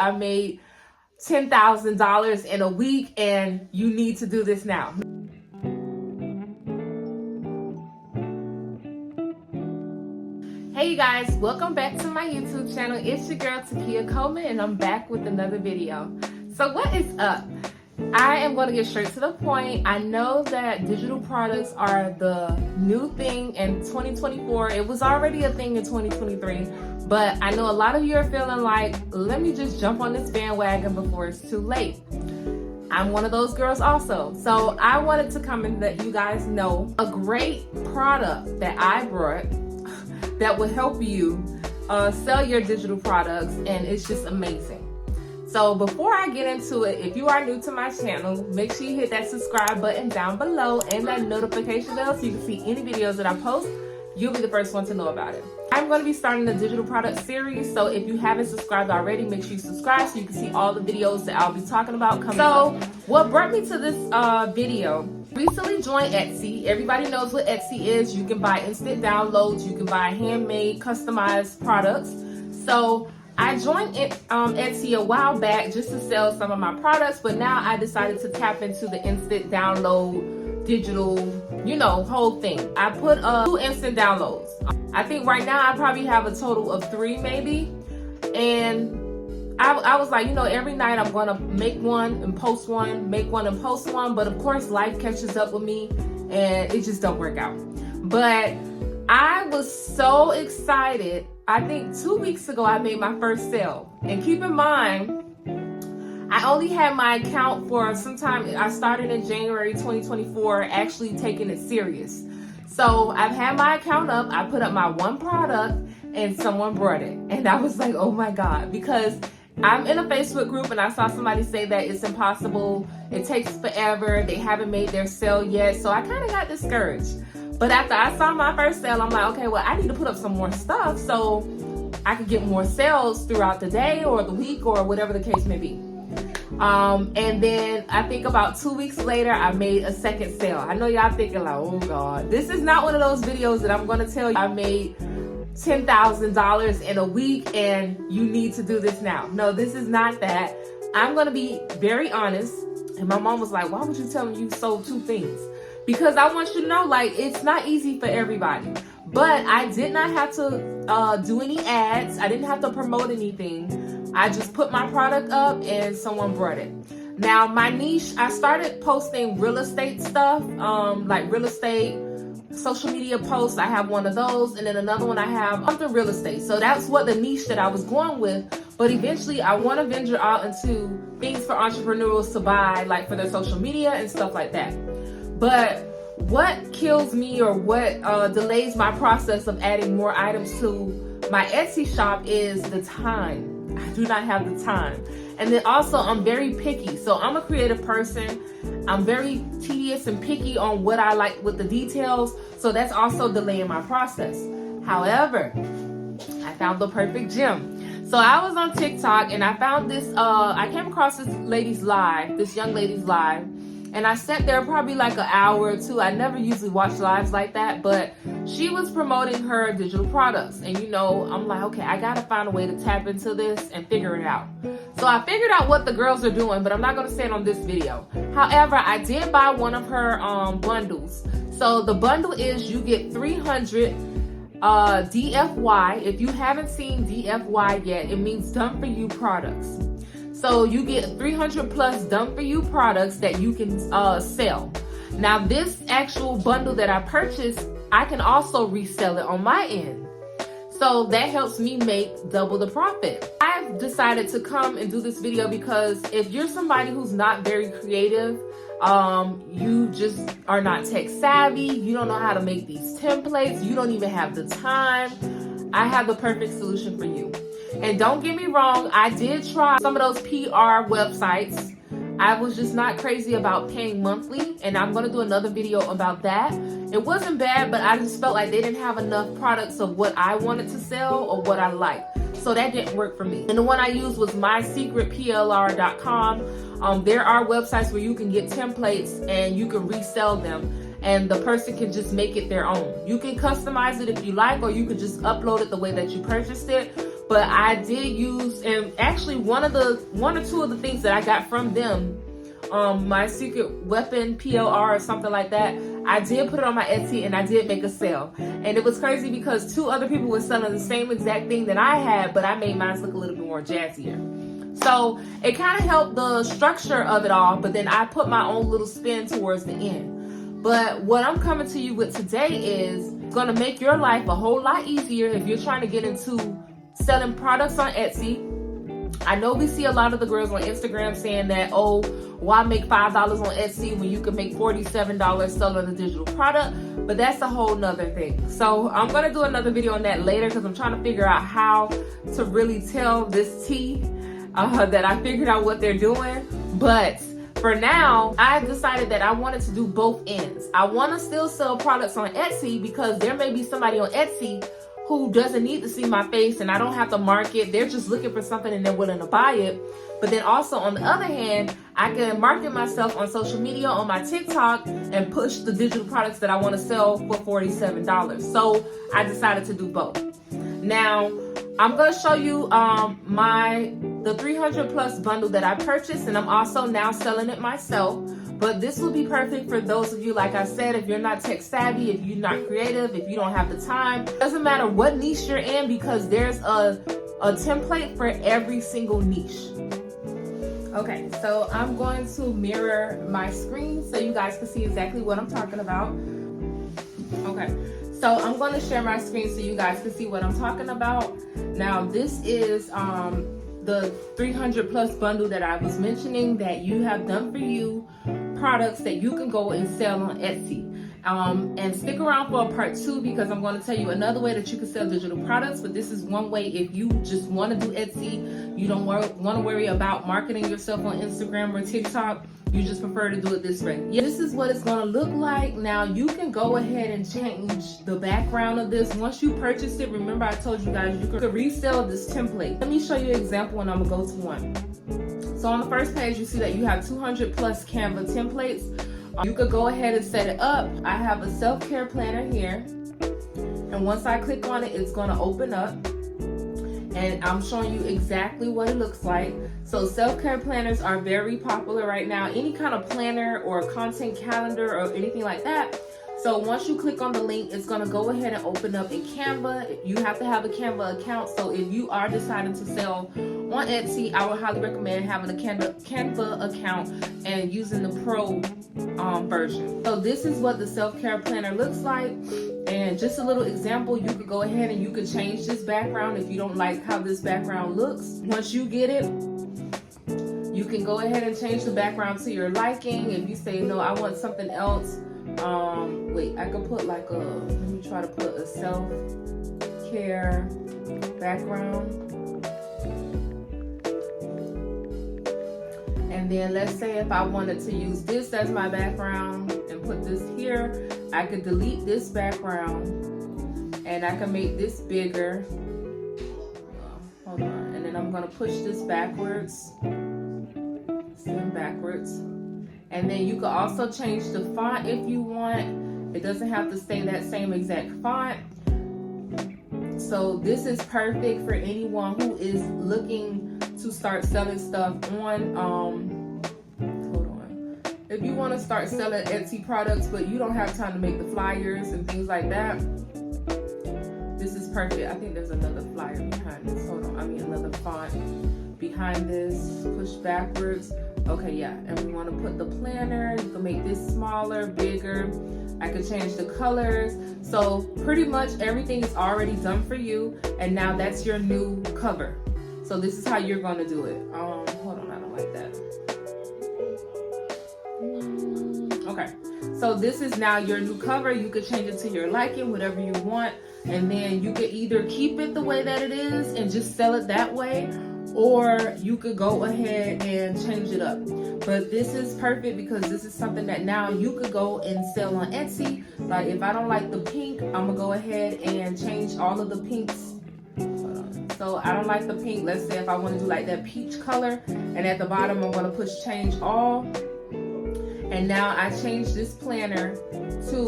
I made $10,000 in a week, and you need to do this now. Hey you guys, welcome back to my YouTube channel. It's your girl Takia Coleman, and I'm back with another video. So what is up? I am going to get straight to the point. I know that digital products are the new thing in 2024. It was already a thing in 2023, but I know a lot of you are feeling like, let me just jump on this bandwagon before it's too late. I'm one of those girls also. So I wanted to come and let you guys know a great product that I brought that will help you sell your digital products, and it's just amazing. So before I get into it, if you are new to my channel, make sure you hit that subscribe button down below and that notification bell so you can see any videos that I post. You'll be the first one to know about it. I'm going to be starting a digital product series, so if you haven't subscribed already, make sure you subscribe so you can see all the videos that I'll be talking about coming up. What brought me to this video, recently joined Etsy. Everybody knows what Etsy is. You can buy instant downloads, you can buy handmade, customized products. So I joined Etsy a while back just to sell some of my products, but now I decided to tap into the instant download, digital, whole thing. I put 2 instant downloads. I think right now I probably have a total of 3 maybe. And I was like, every night I'm gonna make one and post one, make one and post one. But of course life catches up with me and it just don't work out. But I was so excited. I think 2 weeks ago I made my first sale. And keep in mind, I only had my account for some time. I started in January 2024, actually taking it serious. So I've had my account up. I put up my one product and someone brought it. And I was like, oh my God, because I'm in a Facebook group and I saw somebody say that it's impossible. It takes forever. They haven't made their sale yet. So I kind of got discouraged. But after I saw my first sale, I'm like, okay, well, I need to put up some more stuff so I could get more sales throughout the day or the week or whatever the case may be. And then I think about 2 weeks later, I made a second sale. I know y'all thinking like, oh God, this is not one of those videos that I'm going to tell you I made $10,000 in a week and you need to do this now. No, this is not that. I'm going to be very honest. And my mom was like, why would you tell me you sold 2 things? Because I want you to know, like, it's not easy for everybody. But I did not have to do any ads. I didn't have to promote anything. I just put my product up and someone brought it. Now, my niche, I started posting real estate stuff, like real estate, social media posts. I have one of those. And then another one I have something real estate. So that's what the niche that I was going with. But eventually, I want to venture out into things for entrepreneurs to buy, like for their social media and stuff like that. But what kills me or what delays my process of adding more items to my Etsy shop is the time. I do not have the time. And then also I'm very picky. So I'm a creative person. I'm very tedious and picky on what I like with the details. So that's also delaying my process. However, I found the perfect gem. So I was on TikTok and I found this, I came across this young lady's live. And I sat there probably like an hour or 2. I never usually watch lives like that, but she was promoting her digital products. And I'm like, okay, I gotta find a way to tap into this and figure it out. So I figured out what the girls are doing, but I'm not gonna say it on this video. However, I did buy one of her bundles. So the bundle is you get 300 DFY. If you haven't seen DFY yet, it means done for you products. So you get 300 plus done for you products that you can sell. Now this actual bundle that I purchased, I can also resell it on my end. So that helps me make double the profit. I've decided to come and do this video because if you're somebody who's not very creative, you just are not tech savvy, you don't know how to make these templates, you don't even have the time, I have the perfect solution for you. And don't get me wrong, I did try some of those PR websites. I was just not crazy about paying monthly, and I'm going to do another video about that. It wasn't bad, but I just felt like they didn't have enough products of what I wanted to sell or what I liked. So that didn't work for me. And the one I used was mysecretplr.com. There are websites where you can get templates and you can resell them, and the person can just make it their own. You can customize it if you like, or you can just upload it the way that you purchased it. but I did use, and actually one or two of the things that I got from them, my secret weapon PLR or something like that, I did put it on my Etsy and I did make a sale. And it was crazy because 2 other people were selling the same exact thing that I had, but I made mine look a little bit more jazzier. So it kind of helped the structure of it all, but then I put my own little spin towards the end. But what I'm coming to you with today is gonna make your life a whole lot easier if you're trying to get into selling products on Etsy. I know we see a lot of the girls on Instagram saying that, oh, why make $5 on Etsy when you can make $47 selling a digital product? But that's a whole nother thing. So I'm gonna do another video on that later because I'm trying to figure out how to really tell this tea that I figured out what they're doing. But for now, I decided that I wanted to do both ends. I want to still sell products on Etsy because there may be somebody on Etsy who doesn't need to see my face and I don't have to market. They're just looking for something and they're willing to buy it. But then also on the other hand, I can market myself on social media, on my TikTok, and push the digital products that I want to sell for $47. So I decided to do both. Now, I'm going to show you the 300 plus bundle that I purchased, and I'm also now selling it myself. But this will be perfect for those of you, like I said, if you're not tech savvy, if you're not creative, if you don't have the time. It doesn't matter what niche you're in because there's a template for every single niche. Okay, so I'm going to mirror my screen so you guys can see exactly what I'm talking about. Okay, so I'm going to share my screen so you guys can see what I'm talking about. Now, this is the 300 plus bundle that I was mentioning that you have done for you products that you can go and sell on Etsy. And stick around for a part 2 because I'm going to tell you another way that you can sell digital products. But this is one way if you just want to do Etsy, you don't want to worry about marketing yourself on Instagram or TikTok. You just prefer to do it this way. Yeah, this is what it's going to look like. Now you can go ahead and change the background of this. Once you purchase it, remember I told you guys you could resell this template. Let me show you an example and I'm going to go to one. So on the first page, you see that you have 200 plus Canva templates. You could go ahead and set it up. I have a self-care planner here. And once I click on it, it's going to open up. And I'm showing you exactly what it looks like. So self-care planners are very popular right now. Any kind of planner or content calendar or anything like that. So once you click on the link, it's going to go ahead and open up in Canva. You have to have a Canva account. So if you are deciding to sell on Etsy, I would highly recommend having a Canva account and using the Pro version. So this is what the self-care planner looks like. And just a little example, you could go ahead and you could change this background if you don't like how this background looks. Once you get it, you can go ahead and change the background to your liking. If you say, no, I want something else. Wait, I could put like let me try to put a self-care background. And then let's say if I wanted to use this as my background and put this here, I could delete this background and I can make this bigger. Hold on. And then I'm going to push this backwards. Send backwards. And then you can also change the font if you want. It doesn't have to stay that same exact font. So this is perfect for anyone who is looking to start selling stuff on, hold on. If you want to start selling Etsy products, but you don't have time to make the flyers and things like that, this is perfect. I think there's another flyer behind this. Hold on, another font behind this. Push backwards. Okay, yeah, and we want to put the planner. You can make this smaller, bigger. I can change the colors. So pretty much everything is already done for you. And now that's your new cover. So this is how you're going to do it. Hold on, I don't like that. Okay, so this is now your new cover. You could change it to your liking, whatever you want. And then you could either keep it the way that it is and just sell it that way, or you could go ahead and change it up. But this is perfect because this is something that now you could go and sell on Etsy. Like if I don't like the pink, I'm gonna go ahead and change all of the pinks. So I don't like the pink. Let's say if I want to do like that peach color, and at the bottom I'm going to push change all. And now I change this planner to,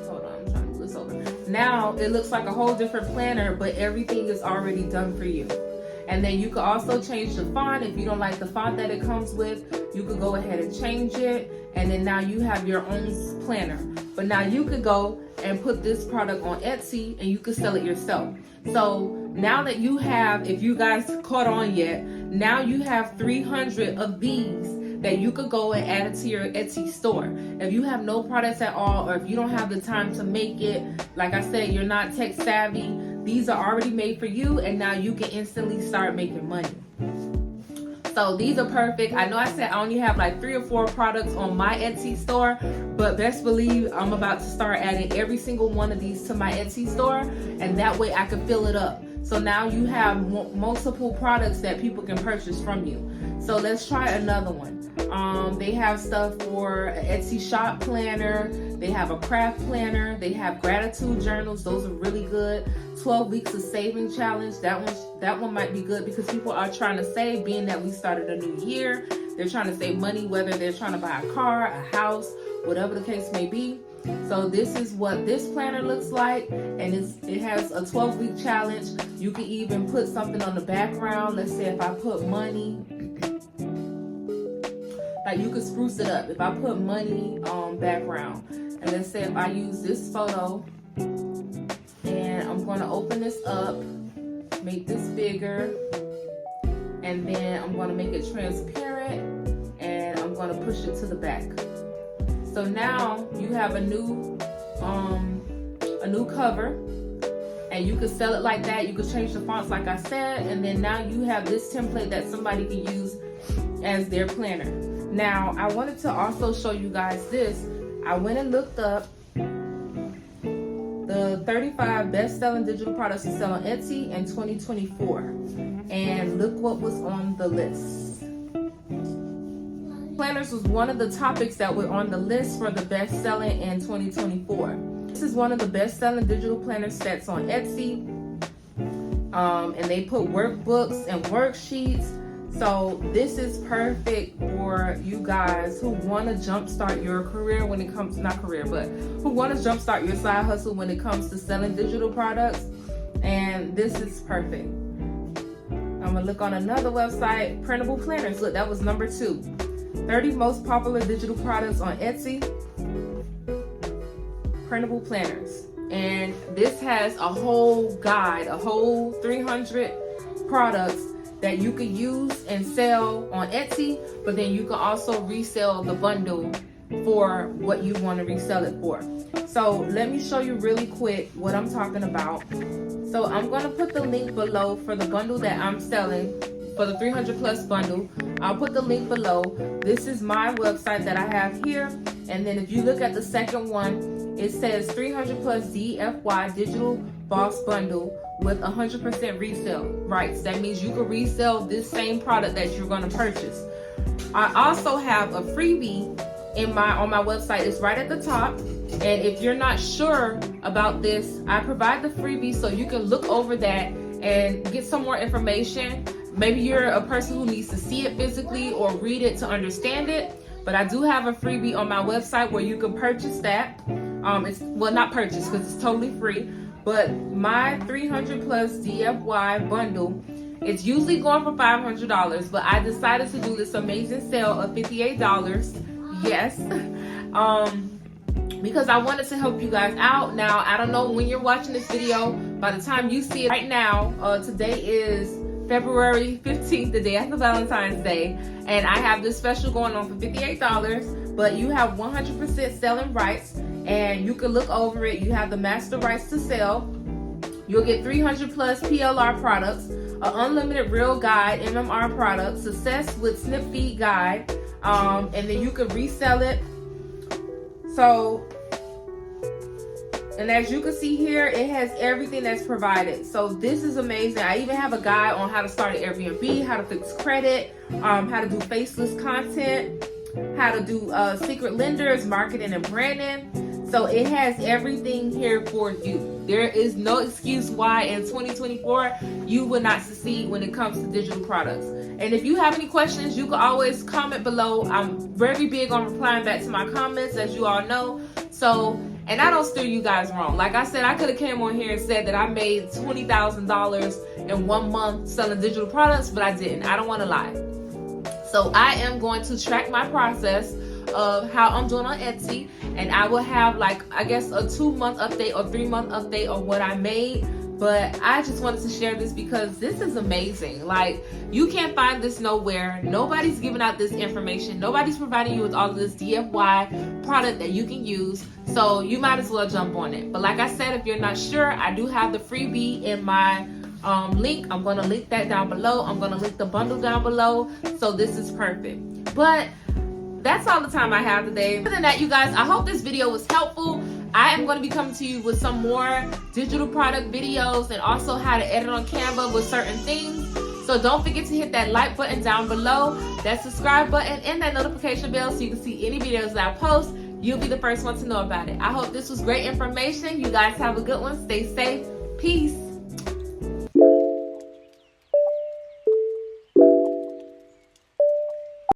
hold on, I'm trying to move this over. Now it looks like a whole different planner, but everything is already done for you. And then you could also change the font. If you don't like the font that it comes with, you could go ahead and change it. And then now you have your own planner. But now you could go and put this product on Etsy and you could sell it yourself. So now that you have, if you guys caught on yet, now you have 300 of these that you could go and add it to your Etsy store. If you have no products at all, or if you don't have the time to make it, like I said, you're not tech savvy, these are already made for you, and now you can instantly start making money. So these are perfect. I know I said I only have like 3 or 4 products on my Etsy store, but best believe I'm about to start adding every single one of these to my Etsy store, and that way I can fill it up. So now you have multiple products that people can purchase from you. So let's try another one. They have stuff for an Etsy shop planner. They have a craft planner. They have gratitude journals. Those are really good. 12 weeks of saving challenge. That one might be good because people are trying to save, being that we started a new year. They're trying to save money, whether they're trying to buy a car, a house, whatever the case may be. So this is what this planner looks like, and it has a 12-week challenge. You can even put something on the background. Let's say if I put money, like you could spruce it up. If I put money on background, and let's say if I use this photo, and I'm going to open this up, make this bigger, and then I'm going to make it transparent, and I'm going to push it to the back. So now you have a new cover, and you could sell it like that. You could change the fonts like I said, and then now you have this template that somebody can use as their planner. Now I wanted to also show you guys this. I went and looked up the 35 best-selling digital products to sell on Etsy in 2024, and look what was on the list. Planners was one of the topics that were on the list for the best-selling in 2024. This is one of the best-selling digital planner sets on Etsy, and they put workbooks and worksheets. So this is perfect for you guys who want to jumpstart your career when it comes, not career, but who want to jumpstart your side hustle when it comes to selling digital products. And this is perfect. I'm gonna look on another website, printable planners. Look, that was number 2. 30 most popular digital products on Etsy. Printable planners. And this has a whole guide, a whole 300 products that you could use and sell on Etsy, but then you can also resell the bundle for what you want to resell it for. So let me show you really quick what I'm talking about. So I'm going to put the link below for the bundle that I'm selling, for the 300 plus bundle. I'll put the link below. This is my website that I have here, and then if you look at the second one, it says 300 plus DFY digital boss bundle with 100% resale rights. That means you can resell this same product that you're going to purchase. I also have a freebie on my website. It's right at the top, and if you're not sure about this, I provide the freebie so you can look over that and get some more information. Maybe you're a person who needs to see it physically or read it to understand it, but I do have a freebie on my website where you can purchase that. It's, well, not purchase because it's totally free, but my 300 plus DFY bundle, it's usually going for $500, but I decided to do this amazing sale of $58. Yes. Because I wanted to help you guys out. Now, I don't know when you're watching this video. By the time you see it right now, today is February 15th, the day after Valentine's Day, and I have this special going on for $58, but you have 100% selling rights, and you can look over it. You have the master rights to sell. You'll get 300 plus PLR products, an unlimited real guide, MMR product, success with snip feed guide, and then you can resell it. So, and as you can see here, it has everything that's provided. So this is amazing. I even have a guide on how to start an Airbnb, how to fix credit, how to do faceless content, how to do secret lenders, marketing and branding. So it has everything here for you. There is no excuse why in 2024 you would not succeed when it comes to digital products. And if you have any questions, you can always comment below. I'm very big on replying back to my comments, as you all know. So And I don't steer you guys wrong. Like I said, I could have came on here and said that I made $20,000 in 1 month selling digital products, but I didn't. I don't want to lie. So I am going to track my process of how I'm doing on Etsy, and I will have like, I guess, a 2-month update or 3-month update on what I made. But I just wanted to share this because this is amazing. Like, you can't find this nowhere. Nobody's giving out this information. Nobody's providing you with all of this DIY product that you can use. So you might as well jump on it. But like I said, if you're not sure, I do have the freebie in my link. I'm going to link that down below. I'm going to link the bundle down below. So this is perfect. But that's all the time I have today. Other than that, you guys, I hope this video was helpful. I am going to be coming to you with some more digital product videos and also how to edit on Canva with certain things. So don't forget to hit that like button down below, that subscribe button, and that notification bell so you can see any videos that I post. You'll be the first one to know about it. I hope this was great information. You guys have a good one. Stay safe. Peace.